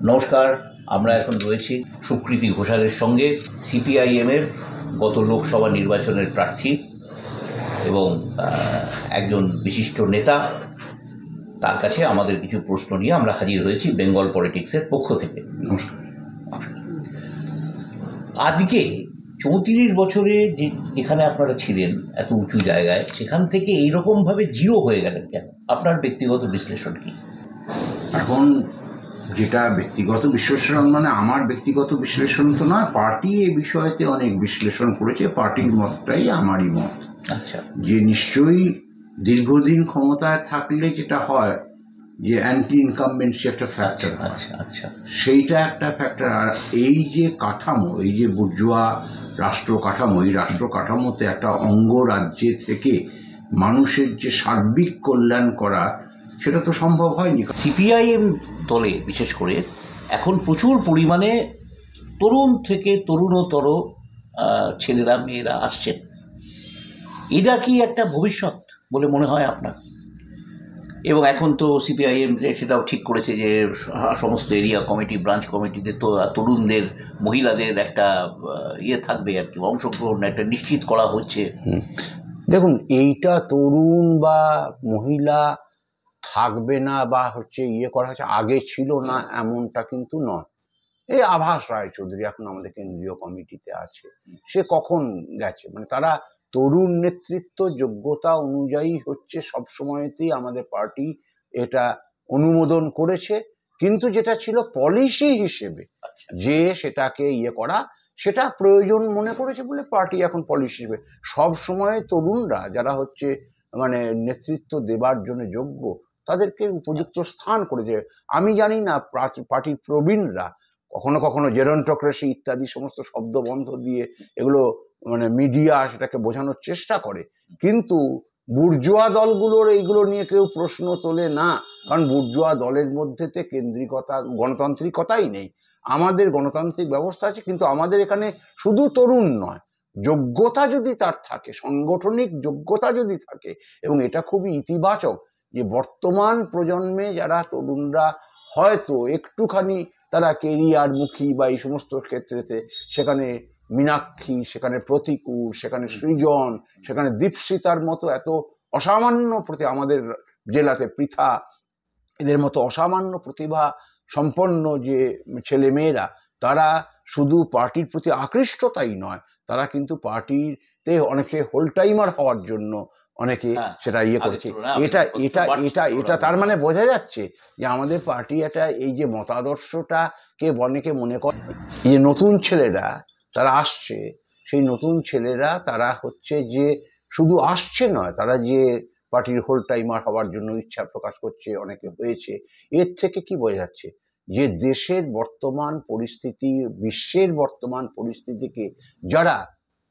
নমস্কার, আমরা এখন রয়েছি সুকৃতি ঘোষালের সঙ্গে, সিপিআইএমের গত লোকসভা নির্বাচনের প্রার্থী এবং একজন বিশিষ্ট নেতা। তার কাছে আমাদের কিছু প্রশ্ন নিয়ে আমরা হাজির হয়েছি বেঙ্গল পলিটিক্সের পক্ষ থেকে। আজকে 34 বছরে যেখানে আপনারা ছিলেন এত উঁচু জায়গায়, সেখান থেকে এইরকমভাবে জিরো হয়ে গেলেন কেন? আপনার ব্যক্তিগত বিশ্লেষণ কি? এখন যেটা ব্যক্তিগত বিশ্লেষণ, মানে আমার ব্যক্তিগত বিশ্লেষণ তো না, পার্টি এ বিষয়তে অনেক বিশ্লেষণ করেছে। পার্টির মতটাই আমারই মত। আচ্ছা, যে নিশ্চয়ই দীর্ঘদিন ক্ষমতায় থাকলে যেটা হয় যে অ্যান্টি ইনকামবেন্সি একটা ফ্যাক্টর। আচ্ছা আচ্ছা, সেইটা একটা ফ্যাক্টর। আর এই যে কাঠামো, এই যে বুর্জোয়া রাষ্ট্র কাঠামো, এই রাষ্ট্র কাঠামোতে একটা অঙ্গরাজ্যে থেকে মানুষের যে সার্বিক কল্যাণ করা, সেটা তো সম্ভব হয়নি। সিপিআইএম দলে বিশেষ করে এখন প্রচুর পরিমাণে তরুণ থেকে তরুণতর ছেলেরা মেয়েরা আসছেন। এটা কি একটা ভবিষ্যৎ বলে মনে হয় আপনার? এবং এখন তো সিপিআইএম সেটাও ঠিক করেছে যে সমস্ত এরিয়া কমিটি, ব্রাঞ্চ কমিটিতে তো তরুণদের, মহিলাদের একটা থাকবে আর কি, অংশগ্রহণ একটা নিশ্চিত করা হচ্ছে। দেখুন, এইটা তরুণ বা মহিলা থাকবে না বা করা হচ্ছে, আগে ছিল না এমনটা কিন্তু নয়। এই আভাস রায়চৌধুরী এখন আমাদের কেন্দ্রীয় কমিটিতে আছে, সে কখন গেছে? মানে তারা তরুণ নেতৃত্ব যোগ্যতা অনুযায়ী হচ্ছে সবসময়তেই আমাদের পার্টি এটা অনুমোদন করেছে। কিন্তু যেটা ছিল পলিসি হিসেবে যে সেটাকে করা, সেটা প্রয়োজন মনে করেছে বলে পার্টি এখন পলিসি হিসেবে সব সময় তরুণরা যারা মানে নেতৃত্ব দেবার জন্য যোগ্য, তাদেরকে উপযুক্ত স্থান করেছে। আমি জানি না পার্টির প্রবীণরা কখনো কখনো জেরন্টোক্রেসি ইত্যাদি সমস্ত শব্দবন্ধ দিয়ে এগুলো মানে মিডিয়া সেটাকে বোঝানোর চেষ্টা করে, কিন্তু বুর্জোয়া দলগুলোর এইগুলো নিয়ে কেউ প্রশ্ন তোলে না। কারণ বুর্জোয়া দলের মধ্যেতে কেন্দ্রিকতা, গণতান্ত্রিকতাই নেই। আমাদের গণতান্ত্রিক ব্যবস্থা আছে, কিন্তু আমাদের এখানে শুধু তরুণ নয়, যোগ্যতা যদি তার থাকে, সাংগঠনিক যোগ্যতা যদি থাকে, এবং এটা খুবই ইতিবাচক যে বর্তমান প্রজন্মে যারা তরুণরা হয়তো একটুখানি তারা কেরিয়ারমুখী বা এই সমস্ত ক্ষেত্রেতে, সেখানে মীনাক্ষী, সেখানে প্রতিকূল, সেখানে সৃজন, সেখানে দীপশিতার মতো এত অসামান্য আমাদের জেলাতে পৃথা, এদের মতো অসামান্য প্রতিভা সম্পন্ন যে ছেলে মেয়েরা, তারা শুধু পার্টির প্রতি আকৃষ্টতাই নয়, তারা কিন্তু পার্টিতে অনেকে হোল টাইমার হওয়ার জন্য অনেকে সেটা করেছে। এটা এটা এটা এটা তার মানে বোঝা যাচ্ছে যে আমাদের পার্টি এটা এই যে মতাদর্শটাকে অনেকে মনে করে যে নতুন ছেলেরা তারা আসছে, সেই নতুন ছেলেরা তারা যে শুধু আসছে নয়, তারা যে পার্টির হোল টাইমার হওয়ার জন্য ইচ্ছা প্রকাশ করছে, অনেকে হয়েছে। এর থেকে কি বোঝা যাচ্ছে যে দেশের বর্তমান পরিস্থিতি, বিশ্বের বর্তমান পরিস্থিতিকে যারা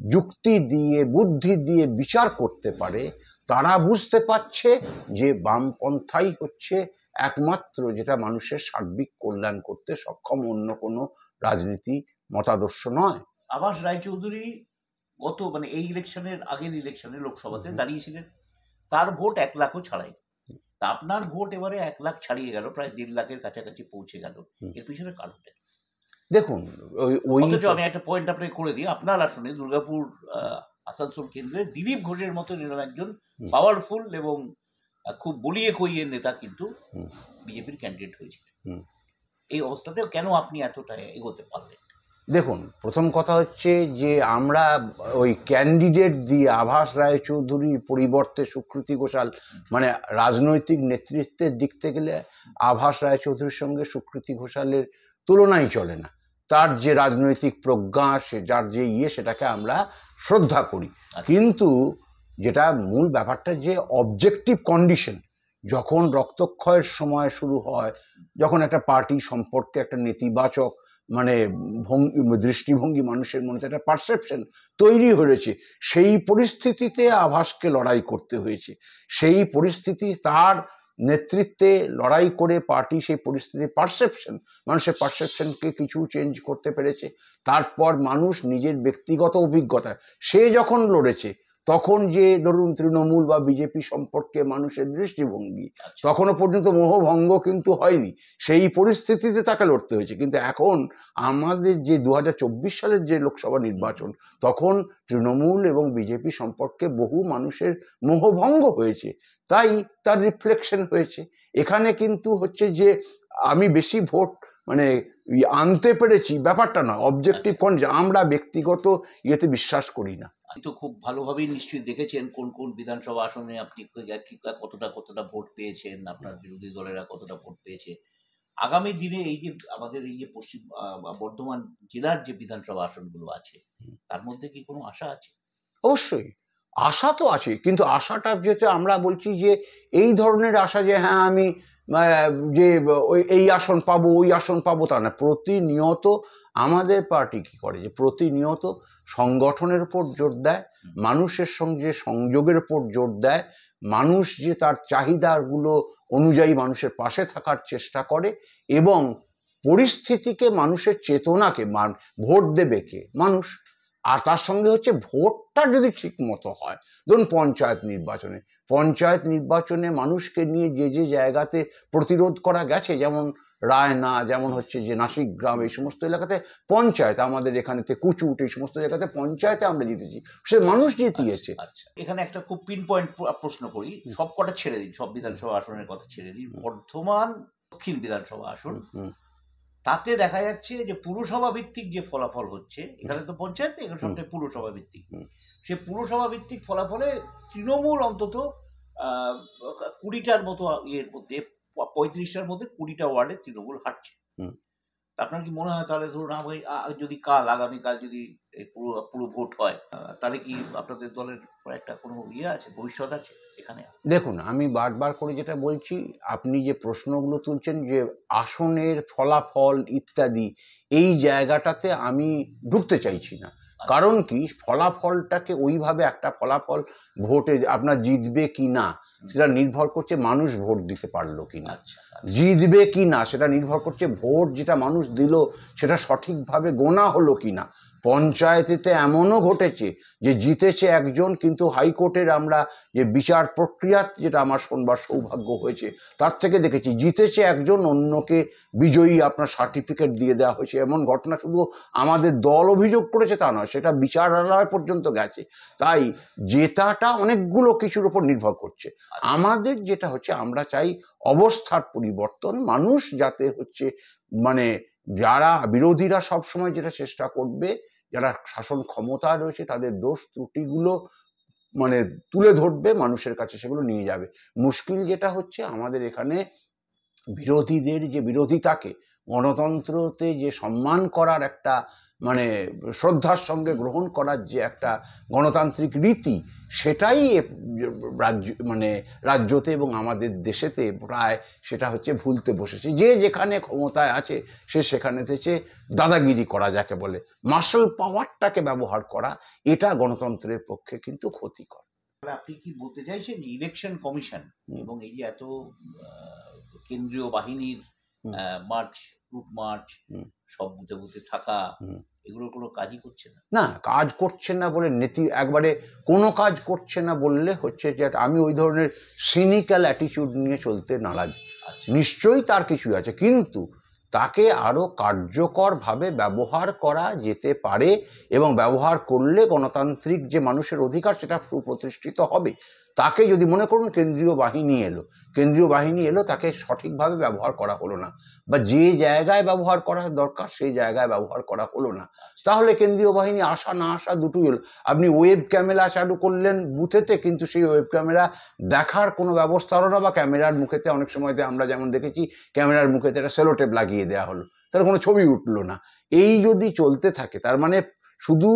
যুক্তি দিয়ে, বুদ্ধি দিয়ে বিচার করতে পারে, তারা বুঝতে পারছে যে বামপন্থাই হচ্ছে একমাত্র যেটা মানুষের সার্বিক কল্যাণ করতে সক্ষম, অন্য কোনো রাজনীতি মতাদর্শ নয়। আভাস রায়চৌধুরী গত এই ইলেকশনের, আগের ইলেকশনে লোকসভাতে দাঁড়িয়েছিলেন, তার ভোট 1 লাখও ছাড়াই। তা আপনার ভোট এবারে 1 লাখ ছাড়িয়ে গেল, প্রায় 1.5 লাখের কাছাকাছি পৌঁছে গেল। এর পিছনে কারণটা দেখুন, অথচ আমি একটা পয়েন্ট আপনাকে করে দিই, আপনার আসনে দুর্গাপুর আসানসোল কেন্দ্রে দিলীপ ঘোষের মতো একজন পাওয়ারফুল এবং খুব বলিয়ে কইয়ে নেতা কিন্তু বিজেপির ক্যান্ডিডেট হয়েছিল। এই অবস্থাতেও কেন আপনি এতটা এগোতে পারলেন? দেখুন, প্রথম কথা যে আমরা ওই ক্যান্ডিডেট দিয়ে আভাস রায়চৌধুরীর পরিবর্তে সুকৃতি ঘোষাল, মানে রাজনৈতিক নেতৃত্বের দিক থেকে গেলে আভাস রায়চৌধুরীর সঙ্গে সুকৃতি ঘোষালের তুলনাই চলে না। তার যে রাজনৈতিক প্রজ্ঞা, সে যার যে সেটাকে আমরা শ্রদ্ধা করি। কিন্তু যেটা মূল ব্যাপারটা, যে অবজেক্টিভ কন্ডিশন, যখন রক্তক্ষয়ের সময় শুরু হয়, যখন একটা পার্টি সম্পর্কে একটা নেতিবাচক মানে দৃষ্টিভঙ্গি মানুষের মনে একটা পারসেপশন তৈরি হয়েছে, সেই পরিস্থিতিতে আভাসকে লড়াই করতে হয়েছে। সেই পরিস্থিতি, তার নেতৃত্বে লড়াই করে পার্টি সেই পরিস্থিতি মানুষের পারসেপশনকে কিছু চেঞ্জ করতে পেরেছে। তারপর মানুষ নিজের ব্যক্তিগত অভিজ্ঞতা, সে যখন লড়েছে তখন যে ধরুন তৃণমূল বা বিজেপি সম্পর্কে মানুষের দৃষ্টিভঙ্গি, তখনও পর্যন্ত মোহভঙ্গ কিন্তু হয়নি। সেই পরিস্থিতিতে তাকে লড়তে হয়েছে। কিন্তু এখন আমাদের যে 2024 সালের যে লোকসভা নির্বাচন, তখন তৃণমূল এবং বিজেপি সম্পর্কে বহু মানুষের মোহভঙ্গ হয়েছে, তাই তার রিফ্লেকশন হয়েছে। এখানে কিন্তু হচ্ছে যে আমি বেশি ভোট মানে আনতে পেরেছি ব্যাপারটা না, অবজেক্টিভ কোন আমরা ব্যক্তিগত ইয়েতে বিশ্বাস করি না। আপনি তো খুব ভালোভাবেই নিশ্চয়ই দেখেছেন কোন কোন বিধানসভা আসনে আপনি কতটা ভোট পেয়েছেন, আপনার বিরোধী দলেরা কতটা ভোট পেয়েছে। আগামী দিনে এই যে আমাদের এই যে পশ্চিম বর্ধমান জেলার যে বিধানসভা আসনগুলো আছে, তার মধ্যে কি কোনো আশা আছে? অবশ্যই আশা তো আছে, কিন্তু আশাটা যেটা আমরা বলছি যে এই ধরনের আশা যে হ্যাঁ আমি যে এই আসন পাবো ওই আসন পাবো তা না। প্রতিনিয়ত আমাদের পার্টি কি করে যে প্রতিনিয়ত সংগঠনের উপর জোর দেয়, মানুষের সঙ্গে সংযোগের উপর জোর দেয়, মানুষ যে তার চাহিদাগুলো অনুযায়ী মানুষের পাশে থাকার চেষ্টা করে, এবং পরিস্থিতিকে মানুষের চেতনাকে ভোট দেবে কে? মানুষ। আর তার সঙ্গে হচ্ছে ভোটটা যদি ঠিক মতো হয়, ধরুন পঞ্চায়েত নির্বাচনে মানুষকে নিয়ে যে যে জায়গাতে প্রতিরোধ করা গেছে, যেমন রায়না, যেমন হচ্ছে যে নাসিক গ্রাম, এই সমস্ত এলাকাতে পঞ্চায়েত, আমাদের এখানেতে কুচুট, এই সমস্ত জায়গাতে পঞ্চায়েতে আমরা জিতেছি, সে মানুষ জিতিয়েছে। আচ্ছা, এখানে একটা খুব পিন পয়েন্ট প্রশ্ন করি, সব কটা ছেড়ে দিন, সব বিধানসভা আসনের কথা ছেড়ে দিন, বর্ধমান দক্ষিণ বিধানসভা আসন, তাতে দেখা যাচ্ছে যে পুরসভা ভিত্তিক যে ফলাফল হচ্ছে, এখানে তো পঞ্চায়েত, এখানে সবটাই পুরসভা ভিত্তিক, সে পুরসভা ভিত্তিক ফলাফলে তৃণমূল অন্তত 20টার মতো ইয়ের মধ্যে, 35টার মধ্যে 20টা ওয়ার্ডে তৃণমূল হাঁটছে। আপনার কি মনে হয় তাহলে ধরুন যদি আগামীকাল যদি পুরো ভোট হয়, তাহলে কি আপনাদের দলের একটা কোনো ইয়ে আছে, ভবিষ্যৎ আছে এখানে? দেখুন, আমি বারবার করে যেটা বলছি, আপনি যে প্রশ্নগুলো তুলছেন যে আসনের ফলাফল ইত্যাদি, এই জায়গাটাতে আমি ঢুকতে চাইছি না। কারণ কি, ফলাফলটাকে ওইভাবে একটা ফলাফল ভোটে আপনার জিতবে কি না সেটা নির্ভর করছে মানুষ ভোট দিতে পারলো কিনা। জিতবে কি না সেটা নির্ভর করছে ভোট যেটা মানুষ দিল সেটা সঠিকভাবে গোনা হলো কিনা। পঞ্চায়েতেতে এমনও ঘটেছে যে জিতেছে একজন, কিন্তু হাইকোর্টের আমরা যে বিচার প্রক্রিয়া, যেটা আমার শোনবার সৌভাগ্য হয়েছে, তার থেকে দেখেছি জিতেছে একজন, অন্যকে বিজয়ী আপনার সার্টিফিকেট দিয়ে দেওয়া হয়েছে। এমন ঘটনা শুধু আমাদের দল অভিযোগ করেছে তা নয়, সেটা বিচারালয় পর্যন্ত গেছে। তাই জেতাটা অনেকগুলো কিছুর উপর নির্ভর করছে। আমাদের যেটা হচ্ছে, আমরা চাই অবস্থার পরিবর্তন, মানুষ যাতে হচ্ছে মানে যারা বিরোধীরা সবসময় যেটা চেষ্টা করবে, যারা শাসন ক্ষমতা রয়েছে তাদের দোষ ত্রুটিগুলো মানে তুলে ধরবে, মানুষের কাছে সেগুলো নিয়ে যাবে। মুশকিল যেটা হচ্ছে আমাদের এখানে বিরোধীদের যে বিরোধিতাকে গণতন্ত্রতে যে সম্মান করার একটা মানে শ্রদ্ধার সঙ্গে গ্রহণ করার যে একটা গণতান্ত্রিক রীতি, সেটাই রাজ্যতে এবং আমাদের দেশেতে প্রায় সেটা হচ্ছে ভুলতে বসেছে। যে যেখানে ক্ষমতায় আছে সে সেখানে থেকে দাদাগিরি করা, যাকে বলে মার্শাল পাওয়ারটাকে ব্যবহার করা, এটা গণতন্ত্রের পক্ষে কিন্তু ক্ষতিকর। আপনি কি বলতে চাইছেন ইলেকশন কমিশন এবং এই যে এত কেন্দ্রীয় বাহিনীর রুট মার্চ, সব বুথে বুথে থাকা, এগুলোর কোনো কাজই করছে না? না, কাজ করছে না বলে একবারে কোনো কাজ করছে না বললে হচ্ছে যে আমি ওই ধরনের সিনিক্যাল অ্যাটিটিউড নিয়ে চলতে নারাজ। নিশ্চয়ই তার কিছু আছে, কিন্তু তাকে আরও কার্যকরভাবে ব্যবহার করা যেতে পারে, এবং ব্যবহার করলে গণতান্ত্রিক যে মানুষের অধিকার সেটা সুপ্রতিষ্ঠিত হবে। তাকে যদি মনে করুন কেন্দ্রীয় বাহিনী এলো, তাকে সঠিকভাবে ব্যবহার করা হলো না, বা যে জায়গায় ব্যবহার করা দরকার সেই জায়গায় ব্যবহার করা হলো না, তাহলে কেন্দ্রীয় বাহিনী আসা না আসা দুটোই হলো। আপনি ওয়েব ক্যামেরা চালু করলেন বুথেতে, কিন্তু সেই ওয়েব ক্যামেরা দেখার কোনো ব্যবস্থা হলো না, বা ক্যামেরার মুখেতে অনেক সময়তে আমরা যেমন দেখেছি ক্যামেরার মুখেতে একটা সেলোটেপ লাগিয়ে দেওয়া হলো, তার কোনো ছবি উঠলো না। এই যদি চলতে থাকে, তার মানে শুধু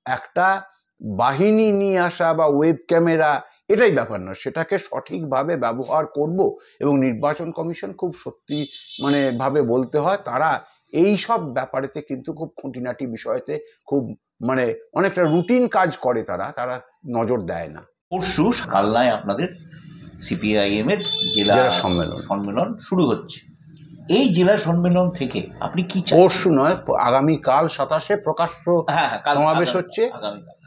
একটা বাহিনী নিয়ে আসা বা ওয়েব ক্যামেরা এটাই ব্যাপার না, সেটাকে সঠিকভাবে ব্যবহার করব। এবং নির্বাচন কমিশন খুব সত্যি ভাবে বলতে হয়, তারা এই সব ব্যাপারেতে কিন্তু খুব খুঁটিনাটি বিষয়তে খুব অনেকটা রুটিন কাজ করে, তারা নজর দেয় না। পরশু কালনায় আপনাদের সিপিআইএম এর জেলা সম্মেলন শুরু হচ্ছে। এই জেলা সম্মেলন থেকে আপনি কি চান? পরশু নয়, আগামীকাল 27-এ প্রকাশ্য সমাবেশ হচ্ছে।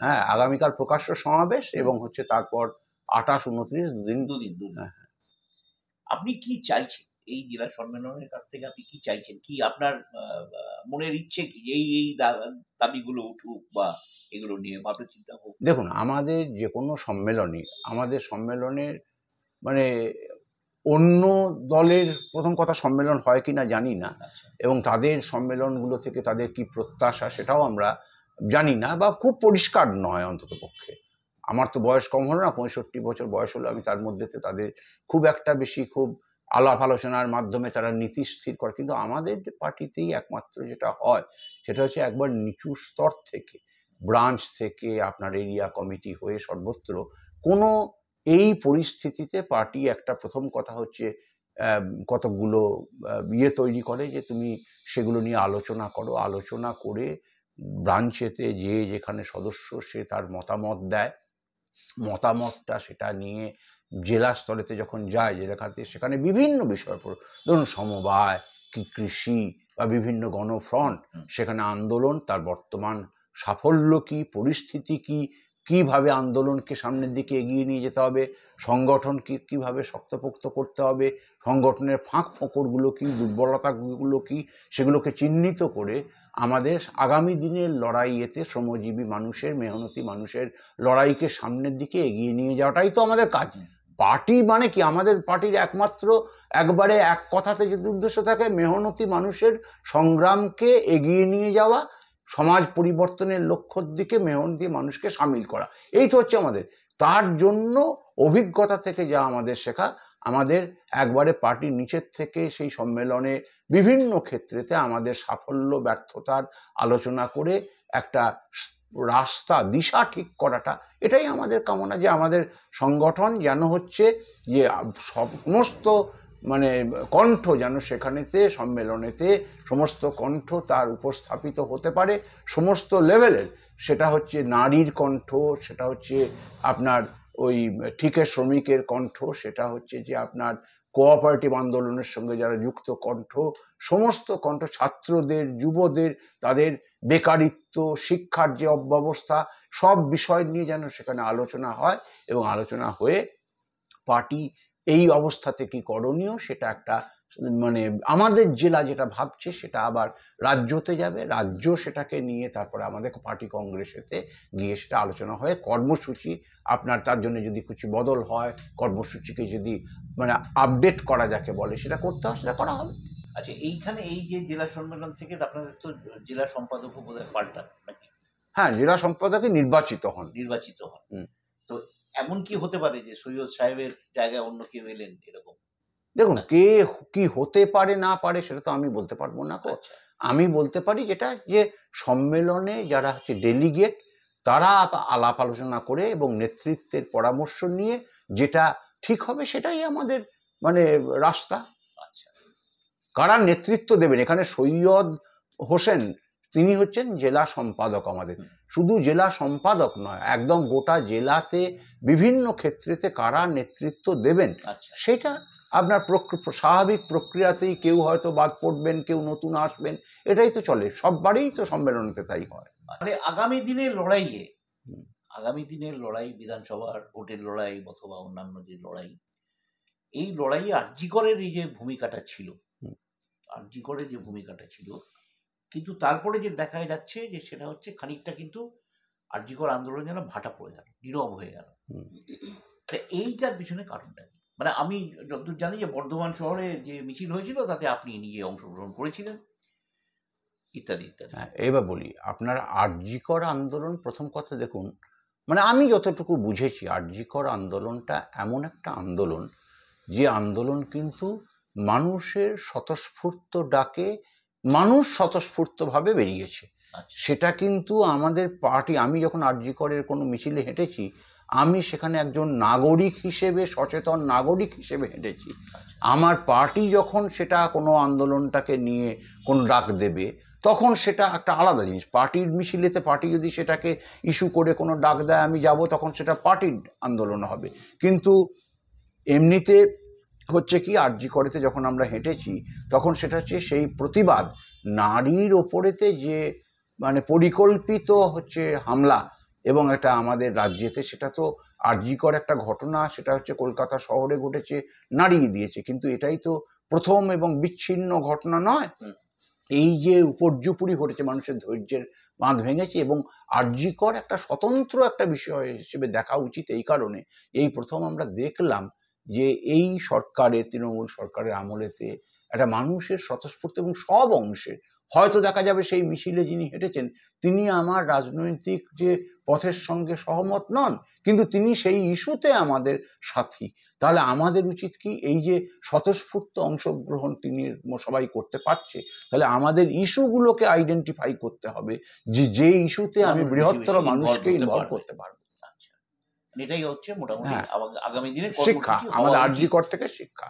হ্যাঁ, আগামীকাল প্রকাশ্য সমাবেশ এবং হচ্ছে তারপর 28-29 দুদিন। দুদিন। হ্যাঁ। আপনি কি চাইছেন এই জেলা সম্মেলনের কাছ থেকে? আপনি কি চাইছেন? কি আপনার মনের ইচ্ছে কি এই দাবিগুলো উঠুক বা এগুলো নিয়ে ভাবনা চিন্তা হোক? দেখুন, আমাদের যে কোনো সম্মেলনে, আমাদের সম্মেলনের মানে অন্য দলের প্রথম কথা সম্মেলন হয় কিনা জানি না, আচ্ছা। এবং তাদের সম্মেলনগুলো থেকে তাদের কি প্রত্যাশা সেটাও আমরা জানি না, বা খুব পরিষ্কার নয় অন্তত পক্ষে। আমার তো বয়স কম হলো না, 65 বছর বয়স হলো, আমি তার মধ্যেতে তাদের খুব একটা বেশি খুব আলাপ আলোচনার মাধ্যমে তারা নীতি স্থির করে। কিন্তু আমাদের পার্টিতেই একমাত্র যেটা হয় সেটা হচ্ছে একবার নিচু স্তর থেকে, ব্রাঞ্চ থেকে, আপনার এরিয়া কমিটি হয়ে সর্বত্র কোনো এই পরিস্থিতিতে পার্টি একটা প্রথম কথা হচ্ছে কতকগুলো ইয়ে তৈরি করে যে তুমি সেগুলো নিয়ে আলোচনা করো, আলোচনা করে ব্রাঞ্চেতে যে যেখানে সদস্য সে তার মতামত দেয়, মতামতটা সেটা নিয়ে জেলা স্তরেতে যখন যায়, জেলা খাতে সেখানে বিভিন্ন বিষয়ের উপর, ধরুন সমবায় কি, কৃষি বা বিভিন্ন গণফ্রন্ট, সেখানে আন্দোলন, তার বর্তমান সাফল্য কি, পরিস্থিতি কি, কিভাবে আন্দোলনকে সামনের দিকে এগিয়ে নিয়ে যেতে হবে, সংগঠন কিভাবে শক্তপোক্ত করতে হবে, সংগঠনের ফাঁক ফোকরগুলো কি, দুর্বলতাগুলো কি, সেগুলোকে চিহ্নিত করে আমাদের আগামী দিনের লড়াইয়েতে শ্রমজীবী মানুষের, মেহনতি মানুষের লড়াইকে সামনের দিকে এগিয়ে নিয়ে যাওয়াটাই তো আমাদের কাজ। পার্টি মানে কি, আমাদের পার্টির একমাত্র একবারে এক কথাতে যদি উদ্দেশ্য থাকে, মেহনতি মানুষের সংগ্রামকে এগিয়ে নিয়ে যাওয়া, সমাজ পরিবর্তনের লক্ষ্যের দিকে মেহনতি মানুষকে সামিল করা, এই তো হচ্ছে আমাদের। তার জন্য অভিজ্ঞতা থেকে যা আমাদের শেখা, আমাদের একবারে পার্টির নিচের থেকে সেই সম্মেলনে বিভিন্ন ক্ষেত্রেতে আমাদের সাফল্য ব্যর্থতার আলোচনা করে একটা রাস্তা দিশা ঠিক করাটা, এটাই আমাদের কামনা, যে আমাদের সংগঠন যেন হচ্ছে যে সমস্ত মানে কণ্ঠ যেন সেখানেতে সম্মেলনেতে সমস্ত কণ্ঠ তার উপস্থাপিত হতে পারে, সমস্ত লেভেলের। সেটা হচ্ছে নারীর কণ্ঠ, সেটা হচ্ছে আপনার ওই ঠিকা শ্রমিকের কণ্ঠ, সেটা হচ্ছে যে আপনার কোঅপারেটিভ আন্দোলনের সঙ্গে যারা যুক্ত কণ্ঠ, সমস্ত কণ্ঠ, ছাত্রদের, যুবদের, তাদের বেকারিত্ব, শিক্ষার যে অব্যবস্থা, সব বিষয় নিয়ে যেন সেখানে আলোচনা হয়, এবং আলোচনা হয়ে পার্টি এই অবস্থাতে কি করণীয় সেটা একটা মানে আমাদের জেলা যেটা ভাবছে সেটা আবার রাজ্যতে যাবে, রাজ্য সেটাকে নিয়ে তারপরে আমাদের পার্টি কংগ্রেসেতে গিয়ে সেটা আলোচনা হয়ে কর্মসূচি, আপনার তার জন্য যদি কিছু বদল হয়, কর্মসূচিকে যদি মানে আপডেট করা যাকে বলে সেটা করতে হয়, সেটা করা হবে। আচ্ছা, এইখানে এই যে জেলা সম্মেলন থেকে আপনাদের তো জেলা সম্পাদকও বোধহয় পাল্টান নাকি? হ্যাঁ, জেলা সম্পাদকে নির্বাচিত হন। তো এমন কি হতে পারে যে সৈয়দ সাহেবের জায়গায় অন্য কেউ এলেন এরকম? দেখুন, কে কি হতে পারে না পারে সেটা তো আমি বলতে পারবো না। আচ্ছা। আমি বলতে পারি যেটা, যে সম্মেলনে যারা হচ্ছে ডেলিগেট, তারা আলাপ আলোচনা করে এবং নেতৃত্বের পরামর্শ নিয়ে যেটা ঠিক হবে সেটাই আমাদের মানে রাস্তা। আচ্ছা। কারা নেতৃত্ব দেবেন, এখানে সৈয়দ হোসেন তিনি হচ্ছেন জেলা সম্পাদক আমাদের, শুধু জেলা সম্পাদক নয়, একদম গোটা জেলাতে বিভিন্ন ক্ষেত্রেতে কারা নেতৃত্ব দেবেন সেটা আপনার স্বাভাবিক প্রক্রিয়াতেই, কেউ হয়তো বাদ পড়বেন, কেউ নতুন আসবেন, এটাই তো চলে, সববারেই তো সম্মেলনেতে তাই হয়। মানে আগামী দিনের লড়াই, বিধানসভার ভোটের লড়াই অথবা অন্যান্য যে লড়াই, এই লড়াইয়ে আরজিকরের এই যে ভূমিকাটা ছিল, কিন্তু তারপরে যে দেখা যাচ্ছে যে সেটা হচ্ছে খানিকটা কিন্তু আরজিকর আন্দোলন যেন ভাটা পড়ে গেল, নীরব হয়ে গেল। তা এইটার পিছনে কারণটা কি? মানে আমি যতদূর জানি যে বর্ধমান শহরে যে মিছিল হয়েছিল তাতে আপনি নিজে অংশগ্রহণ করেছিলেন, ইত্যাদি ইত্যাদি। এবার বলি, আপনার আরজিকর আন্দোলন, প্রথম কথা দেখুন, মানে আমি যতটুকু বুঝেছি আরজিকর আন্দোলনটা এমন একটা আন্দোলন, যে আন্দোলন কিন্তু মানুষের স্বতঃস্ফূর্ত ডাকে মানুষ স্বতঃস্ফূর্তভাবে বেরিয়েছে। সেটা কিন্তু আমাদের পার্টি, আমি যখন আরজিকরের কোনো মিছিলে হেঁটেছি, আমি সেখানে একজন নাগরিক হিসেবে, সচেতন নাগরিক হিসেবে হেঁটেছি। আমার পার্টি যখন সেটা কোনো আন্দোলনটাকে নিয়ে কোনো ডাক দেবে, তখন সেটা একটা আলাদা জিনিস। পার্টির মিছিলেতে পার্টি যদি সেটাকে ইস্যু করে কোনো ডাক দেয়, আমি যাব, তখন সেটা পার্টির আন্দোলন হবে। কিন্তু এমনিতে হচ্ছে কি, আরজিকরেতে যখন আমরা হেঁটেছি তখন সেটা হচ্ছে সেই প্রতিবাদ, নারীর ওপরেতে যে মানে পরিকল্পিত হচ্ছে হামলা, এবং এটা আমাদের রাজ্যেতে সেটা তো আর্যিকর একটা ঘটনা, সেটা হচ্ছে কলকাতা শহরে ঘটেছে, নাড়িয়ে দিয়েছে, কিন্তু এটাই তো প্রথম এবং বিচ্ছিন্ন ঘটনা নয়। এই যে উপর্যুপুরি ঘটেছে, মানুষের ধৈর্যের বাঁধ ভেঙেছে, এবং আর্যিকর একটা স্বতন্ত্র একটা বিষয় হিসেবে দেখা উচিত। এই কারণে এই প্রথম আমরা দেখলাম যে এই সরকারের, তৃণমূল সরকারের আমলেতে একটা মানুষের স্বতঃস্ফূর্ত এবং সব অংশের, হয়তো দেখা যাবে সেই মিছিলে যিনি হেঁটেছেন তিনি আমার রাজনৈতিক যে পথের সঙ্গে সহমত নন, কিন্তু তিনি সেই ইস্যুতে আমাদের সাথী। তাহলে আমাদের উচিত কি, এই যে স্বতঃস্ফূর্ত অংশগ্রহণ তিনি সবাই করতে পারছে, তাহলে আমাদের ইস্যুগুলোকে আইডেন্টিফাই করতে হবে যে ইস্যুতে আমি মানুষ বেশি বৃহত্তর বেশি মানুষকে involve ইনভলভ করতে করতে পারবো। আচ্ছা, এটাই হচ্ছে মোটামুটি হ্যাঁ, আগামী দিনে শিক্ষা, কর্মসূচি হওয়া আমাদের উচিত। আর্যিকর থেকে শিক্ষা।